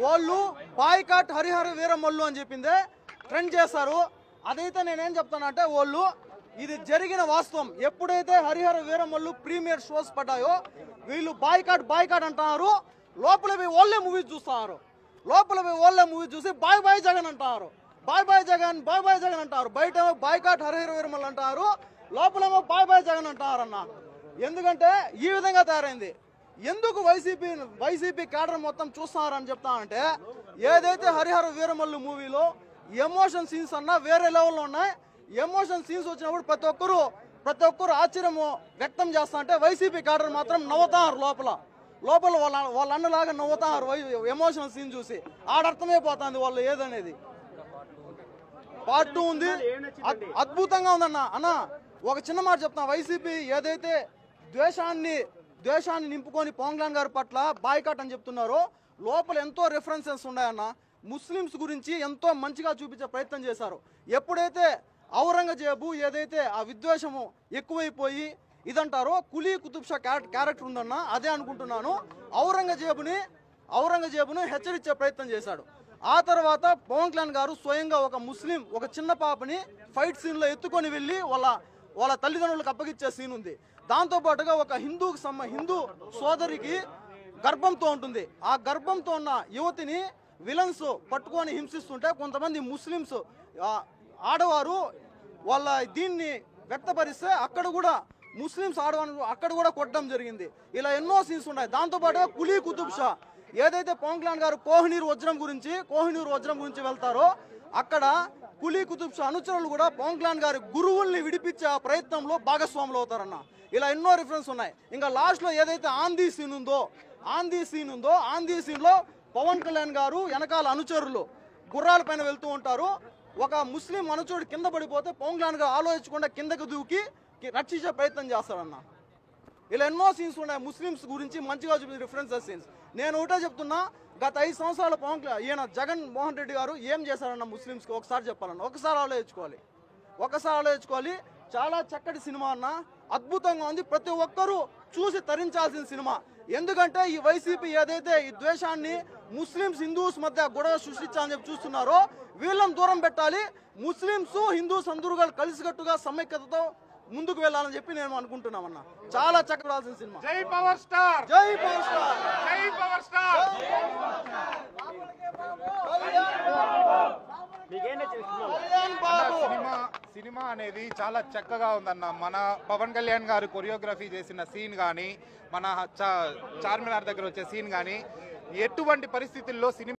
వాళ్ళు బాయ్కాట్ హరిహర వీరమల్లు అని చెప్పిందే ట్రెండ్ చేస్తారు. అదైతే నేనేం చెప్తానంటే వాళ్ళు ఇది జరిగిన వాస్తవం. ఎప్పుడైతే హరిహర వీరమల్లు ప్రీమియర్ షోస్ పడ్డాయో వీళ్ళు బాయ్కాట్ అంటున్నారు. లోపల పోయి వాళ్ళే మూవీస్ చూస్తున్నారు. లోపల పోయి వాళ్ళే మూవీస్ చూసి బాయ్ బాయ్ జగన్ అంటారు. బాయ్ బాయ్ జగన్ అంటారు. బయట బాయ్కాట్ హరిహర వీరమల్లు అంటారు, లోపలేమో బాయ్ బాయ్ జగన్ అంటారన్న. ఎందుకంటే ఈ విధంగా తయారైంది. ఎందుకు వైసీపీ క్యాడర్ మొత్తం చూస్తున్నారని చెప్తానంటే, ఏదైతే హరిహర వీరమల్లు మూవీలో ఎమోషన్ సీన్స్ అన్నా వేరే లెవెల్లో ఉన్నాయి. ఎమోషన్ సీన్స్ వచ్చినప్పుడు ప్రతి ఒక్కరు ఆశ్చర్యము వ్యక్తం చేస్తా అంటే వైసీపీ క్యాడర్ మాత్రం నవ్వుతారు. లోపల వాళ్ళ అన్నలాగా నవ్వుతారు ఎమోషనల్ సీన్ చూసి. ఆడర్థమైపోతుంది వాళ్ళు ఏదనేది. పార్ట్ 2 ఉంది, అద్భుతంగా ఉందన్న. అన్న ఒక చిన్న మాట చెప్తా, వైసీపీ ఏదైతే ద్వేషాన్ని నింపుకొని పవన్ కళ్యాణ్ గారి పట్ల బాయ్కాట్ అని చెప్తున్నారో లోపల ఎంతో రెఫరెన్సెస్ ఉన్నాయన్న. ముస్లిమ్స్ గురించి ఎంతో మంచిగా చూపించే ప్రయత్నం చేశారు. ఎప్పుడైతే ఔరంగజేబు ఏదైతే ఆ విద్వేషము ఎక్కువైపోయి ఇదంటారో కులీ కుతుబ్ షా క్యారెక్టర్ ఉందన్న, అదే అనుకుంటున్నాను. ఔరంగజేబును హెచ్చరించే ప్రయత్నం చేశాడు. ఆ తర్వాత పవన్ కళ్యాణ్ గారు స్వయంగా ఒక చిన్న పాపని ఫైట్ సీన్లో ఎత్తుకొని వెళ్ళి వాళ్ళ తల్లిదండ్రులకు అప్పగిచ్చే సీన్ ఉంది. దాంతోపాటుగా ఒక హిందూ సోదరికి గర్భంతో ఉంటుంది. ఆ గర్భంతో ఉన్న యువతిని విలన్స్ పట్టుకొని హింసిస్తుంటే కొంతమంది ముస్లిమ్స్ ఆడవారు వాళ్ళ దీన్ని వ్యక్తపరిస్తే అక్కడ కూడా ముస్లిమ్స్ ఆడవారు అక్కడ కూడా కొట్టడం జరిగింది. ఇలా ఎన్నో సీన్స్ ఉన్నాయి. దాంతోపాటుగా కులీ కుతుబ్ షా ఏదైతే పవన్ కళ్యాణ్ గారు కోహినూర్ వజ్రం గురించి వెళ్తారో అక్కడ కులీ కుతుబ్ షా అనుచరులు కూడా పవన్ కళ్యాణ్ గారి గురువుల్ని విడిపించే ఆ ప్రయత్నంలో భాగస్వాములు అవుతారన్న. ఇలా ఎన్నో రిఫరెన్స్ ఉన్నాయి. ఇంకా లాస్ట్లో ఏదైతే ఆందీ సీన్ ఉందో ఆందీ సీన్లో పవన్ కళ్యాణ్ గారు వెనకాల అనుచరులు గుర్రాల పైన వెళ్తూ ఉంటారు. ఒక ముస్లిం అనుచరుడు కింద పడిపోతే పవన్ కళ్యాణ్ గారు ఆలోచించకుండా కిందకు దూకి రక్షించే ప్రయత్నం చేస్తారన్న. ఇలా ఎన్నో సీన్స్ ఉన్నాయి ముస్లిమ్స్ గురించి మంచిగా చూపించే రిఫరెన్సెస్ సీన్స్. నేను ఒకటే చెప్తున్నా, గత 5 సంవత్సరాల పవన్ కళ్యాణ్ ఈయన జగన్ మోహన్ రెడ్డి గారు ఏం చేశారన్న ముస్లిమ్స్కి ఒకసారి చెప్పాలన్న. ఒకసారి ఆలోచించుకోవాలి. చాలా చక్కటి సినిమా అన్న, అద్భుతంగా ఉంది. ప్రతి ఒక్కరూ చూసి తరించాల్సిన సినిమా. ఎందుకంటే ఈ వైసీపీ ఏదైతే ఈ ద్వేషాన్ని ముస్లిమ్స్ హిందూస్ మధ్య గొడవ సృష్టించాలని చెప్పి చూస్తున్నారో వీళ్ళని దూరం పెట్టాలి. ముస్లిమ్స్ హిందూస్ అందరూ కలిసికట్టుగా సమైక్యతతో ముందుకు వెళ్ళాలని చెప్పి నేను అనుకుంటున్నామన్నా. చాలా చక్కడాల్సిన సినిమా. జై పవర్ స్టార్. సినిమా అనేది చాలా చక్కగా ఉందన్న. మన పవన్ కళ్యాణ్ గారు కొరియోగ్రఫీ చేసిన సీన్ కానీ, మన చార్మినార్ దగ్గర వచ్చే సీన్ కానీ, ఎటువంటి పరిస్థితుల్లో సినిమా